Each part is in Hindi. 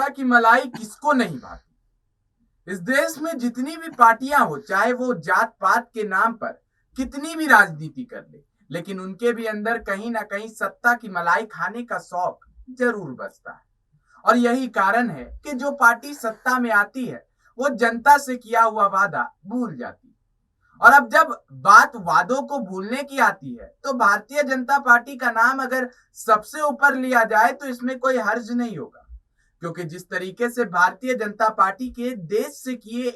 सत्ता की मलाई किसको नहीं भाती। इस देश में जितनी भी पार्टियां हो, चाहे वो जात पात के नाम पर कितनी भी राजनीति कर ले, लेकिन उनके भी अंदर कहीं ना कहीं सत्ता की मलाई खाने का शौक जरूर बसता है। और यही कारण है कि जो पार्टी सत्ता में आती है वो जनता से किया हुआ वादा भूल जाती है। और अब जब बात वादों को भूलने की आती है तो भारतीय जनता पार्टी का नाम अगर सबसे ऊपर लिया जाए तो इसमें कोई हर्ज नहीं होगा, क्योंकि जिस तरीके से भारतीय जनता पार्टी के देश से किए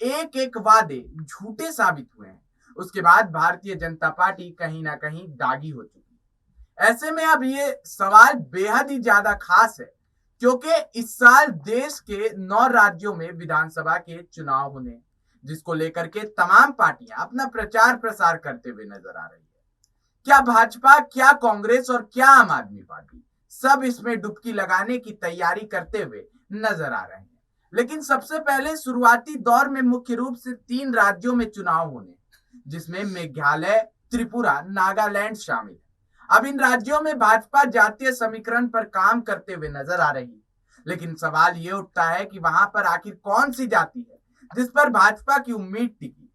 एक एक वादे झूठे साबित हुए हैं, उसके बाद भारतीय जनता पार्टी कहीं ना कहीं दागी हो चुकी है। ऐसे में अब ये सवाल बेहद ही ज्यादा खास है, क्योंकि इस साल देश के 9 राज्यों में विधानसभा के चुनाव होने, जिसको लेकर के तमाम पार्टियां अपना प्रचार प्रसार करते हुए नजर आ रही है। क्या भाजपा, क्या कांग्रेस और क्या आम आदमी पार्टी सब इसमें डुबकी लगाने की तैयारी करते हुए नजर आ रहे हैं। लेकिन सबसे पहले शुरुआती दौर में मुख्य रूप से 3 राज्यों में चुनाव होने, जिसमें मेघालय, त्रिपुरा, नागालैंड शामिल है। अब इन राज्यों में भाजपा जातीय समीकरण पर काम करते हुए नजर आ रही है, लेकिन सवाल ये उठता है कि वहां पर आखिर कौन सी जाति है जिस पर भाजपा की उम्मीद टिकी।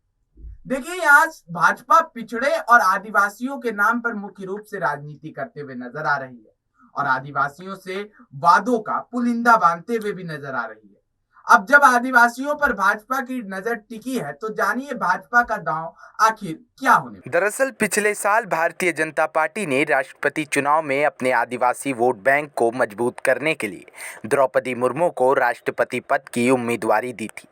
देखिए, यहाँ भाजपा पिछड़े और आदिवासियों के नाम पर मुख्य रूप से राजनीति करते हुए नजर आ रही है और आदिवासियों से वादों का पुलिंदा बांधते हुए भी नजर आ रही है। अब जब आदिवासियों पर भाजपा की नजर टिकी है तो जानिए भाजपा का दांव आखिर क्या होने वाला। दरअसल पिछले साल भारतीय जनता पार्टी ने राष्ट्रपति चुनाव में अपने आदिवासी वोट बैंक को मजबूत करने के लिए द्रौपदी मुर्मू को राष्ट्रपति पद की उम्मीदवारी दी थी,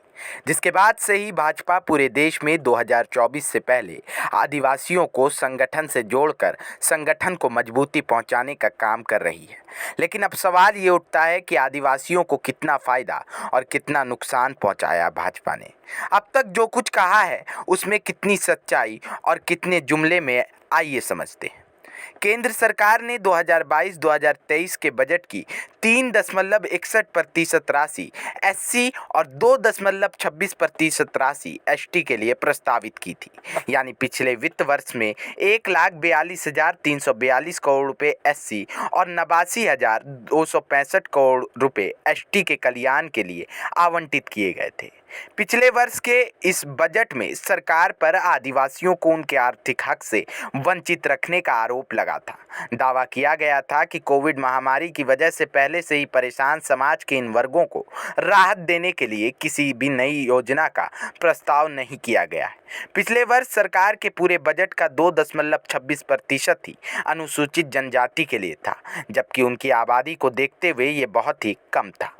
जिसके बाद से ही भाजपा पूरे देश में 2024 से पहले आदिवासियों को संगठन से जोड़कर संगठन को मजबूती पहुंचाने का काम कर रही है। लेकिन अब सवाल ये उठता है कि आदिवासियों को कितना फायदा और कितना नुकसान पहुंचाया भाजपा ने। अब तक जो कुछ कहा है उसमें कितनी सच्चाई और कितने जुमले में, आइए समझते हैं। केंद्र सरकार ने 2022-2023 के बजट की 3.61% राशि एससी और 2.26% राशि एसटी के लिए प्रस्तावित की थी। यानी पिछले वित्त वर्ष में 1,42,342 करोड़ रुपए एससी और 89,265 करोड़ रुपए एसटी के कल्याण के लिए आवंटित किए गए थे। पिछले वर्ष के इस बजट में सरकार पर आदिवासियों को उनके आर्थिक हक से वंचित रखने का आरोप लगा था। दावा किया गया था कि कोविड महामारी की वजह से पहले से ही परेशान समाज के इन वर्गों को राहत देने के लिए किसी भी नई योजना का प्रस्ताव नहीं किया गया है। पिछले वर्ष सरकार के पूरे बजट का 2.26% ही अनुसूचित जनजाति के लिए था, जबकि उनकी आबादी को देखते हुए ये बहुत ही कम था।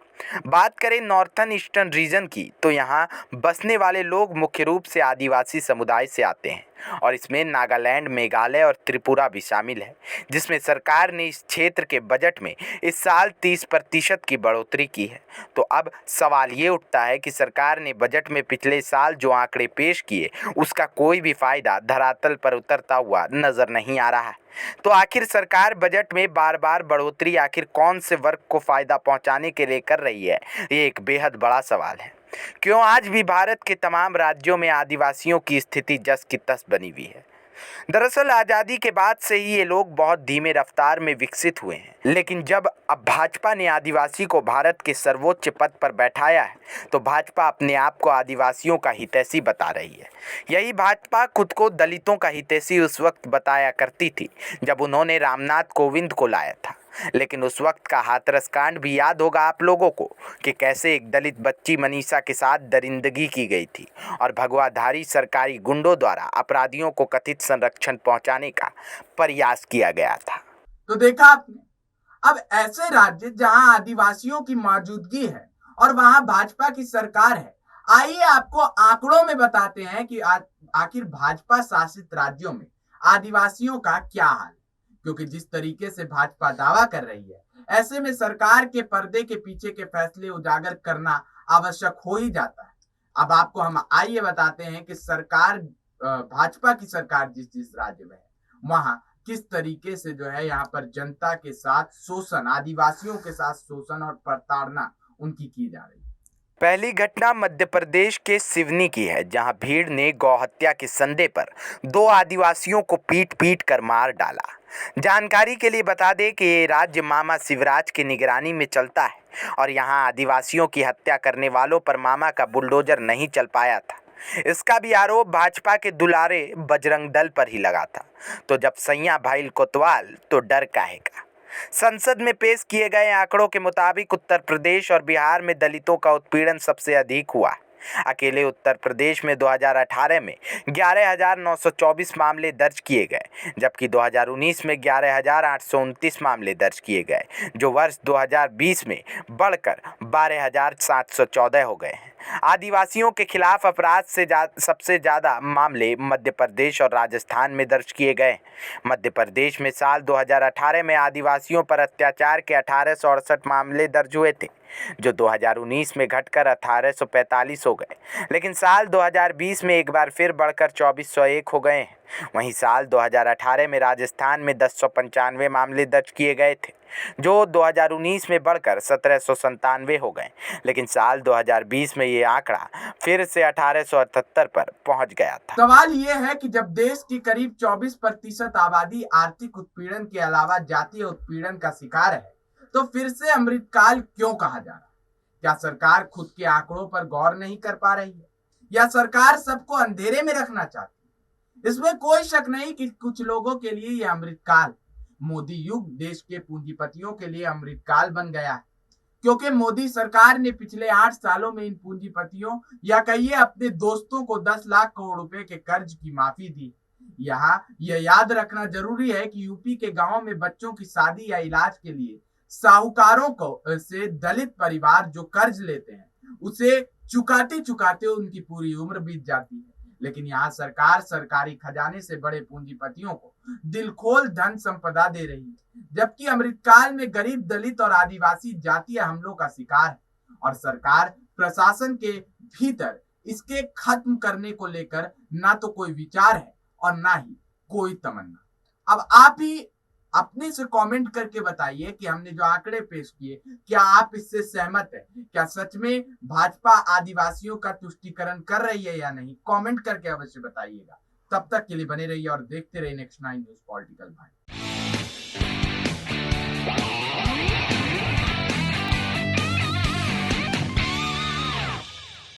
बात करें नॉर्थन ईस्टर्न रीजन की, तो यहाँ बसने वाले लोग मुख्य रूप से आदिवासी समुदाय से आते हैं और इसमें नागालैंड, मेघालय और त्रिपुरा भी शामिल है, जिसमें सरकार ने इस क्षेत्र के बजट में इस साल 30% की बढ़ोतरी की है। तो अब सवाल ये उठता है कि सरकार ने बजट में पिछले साल जो आंकड़े पेश किए उसका कोई भी फायदा धरातल पर उतरता हुआ नजर नहीं आ रहा है। तो आखिर सरकार बजट में बार बार बढ़ोतरी आखिर कौन से वर्ग को फायदा पहुंचाने के लिए कर रही है, ये एक बेहद बड़ा सवाल है। क्यों आज भी भारत के तमाम राज्यों में आदिवासियों की स्थिति जस की तस बनी हुई है। दरअसल आज़ादी के बाद से ही ये लोग बहुत धीमे रफ्तार में विकसित हुए हैं, लेकिन जब अब भाजपा ने आदिवासी को भारत के सर्वोच्च पद पर बैठाया है तो भाजपा अपने आप को आदिवासियों का हितैषी बता रही है। यही भाजपा खुद को दलितों का हितैषी उस वक्त बताया करती थी जब उन्होंने रामनाथ कोविंद को लाया था। लेकिन उस वक्त का हाथरस कांड भी याद होगा आप लोगों को कि कैसे एक दलित बच्ची मनीषा के साथ दरिंदगी की गई थी और भगवाधारी सरकारी गुंडों द्वारा अपराधियों को कथित संरक्षण पहुंचाने का प्रयास किया गया था। तो देखा आपने, अब ऐसे राज्य जहां आदिवासियों की मौजूदगी है और वहां भाजपा की सरकार है, आइए आपको आंकड़ों में बताते हैं कि आखिर भाजपा शासित राज्यों में आदिवासियों का क्या हाल है। क्योंकि जिस तरीके से भाजपा दावा कर रही है, ऐसे में सरकार के पर्दे के पीछे के फैसले उजागर करना आवश्यक हो ही जाता है। अब आपको हम आइए बताते हैं कि सरकार, भाजपा की सरकार जिस जिस राज्य में है वहां किस तरीके से जो है यहाँ पर जनता के साथ शोषण, आदिवासियों के साथ शोषण और प्रताड़ना उनकी की जा रही है। पहली घटना मध्य प्रदेश के सिवनी की है, जहां भीड़ ने गौ हत्या के संदेह पर 2 आदिवासियों को पीट-पीट कर मार डाला। जानकारी के लिए बता दें कि ये राज्य मामा शिवराज की निगरानी में चलता है और यहां आदिवासियों की हत्या करने वालों पर मामा का बुलडोजर नहीं चल पाया था। इसका भी आरोप भाजपा के दुलारे बजरंग दल पर ही लगा था। तो जब सैया भाईल कोतवाल तो डर काहे का। संसद में पेश किए गए आंकड़ों के मुताबिक उत्तर प्रदेश और बिहार में दलितों का उत्पीड़न सबसे अधिक हुआ है। अकेले उत्तर प्रदेश में 2018 में 11,924 मामले दर्ज किए गए, जबकि 2019 में 11,829 मामले दर्ज किए गए, जो वर्ष 2020 में बढ़कर 12,714 हो गए हैं। आदिवासियों के खिलाफ अपराध से सबसे ज़्यादा मामले मध्य प्रदेश और राजस्थान में दर्ज किए गए। मध्य प्रदेश में साल 2018 में आदिवासियों पर अत्याचार के 1868 मामले दर्ज हुए थे, जो 2019 में घटकर 1845 हो गए, लेकिन साल 2020 में एक बार फिर बढ़कर 2401 हो गए हैं। वहीं साल 2018 में राजस्थान में 1095 मामले दर्ज किए गए थे, जो 2019 में बढ़कर 1797 हो गए, लेकिन साल 2020 में ये आंकड़ा फिर से 1878 पर पहुंच गया था। सवाल ये है कि जब देश की करीब 24% आबादी आर्थिक उत्पीड़न के अलावा जातीय उत्पीड़न का शिकार है, तो फिर से अमृतकाल क्यों कहा जा रहा है? क्या सरकार खुद के आंकड़ों पर गौर नहीं कर पा रही है, या सरकार सबको अंधेरे में रखना चाहती है? इसमें कोई शक नहीं कि कुछ लोगों के लिए यह अमृतकाल, मोदी युग देश के पूंजीपतियों के लिए अमृतकाल बन गया है, क्योंकि मोदी सरकार ने पिछले 8 सालों में इन पूंजीपतियों या कहिए अपने दोस्तों को 10 लाख करोड़ रुपए के कर्ज की माफी दी। यहाँ यह याद रखना जरूरी है कि यूपी के गांवों में बच्चों की शादी या इलाज के लिए साहूकारों को से दलित परिवार जो कर्ज लेते हैं, उसे चुकाते चुकाते उनकी पूरी उम्र बीत जाती है। लेकिन यहाँ सरकार सरकारी खजाने से बड़े पूंजीपतियों को दिलखोल धन संपदा दे रही है, जबकि अमृतकाल में गरीब दलित और आदिवासी जातीय हमलों का शिकार है, और सरकार प्रशासन के भीतर इसके खत्म करने को लेकर ना तो कोई विचार है और ना ही कोई तमन्ना। अब आप ही अपने से कमेंट करके बताइए कि हमने जो आंकड़े पेश किए, क्या आप इससे सहमत है? क्या सच में भाजपा आदिवासियों का तुष्टीकरण कर रही है या नहीं? कमेंट करके अवश्य बताइएगा। तब तक के लिए बने रहिए और देखते रहिए नेक्स्ट 9 न्यूज पॉलिटिकल भाई।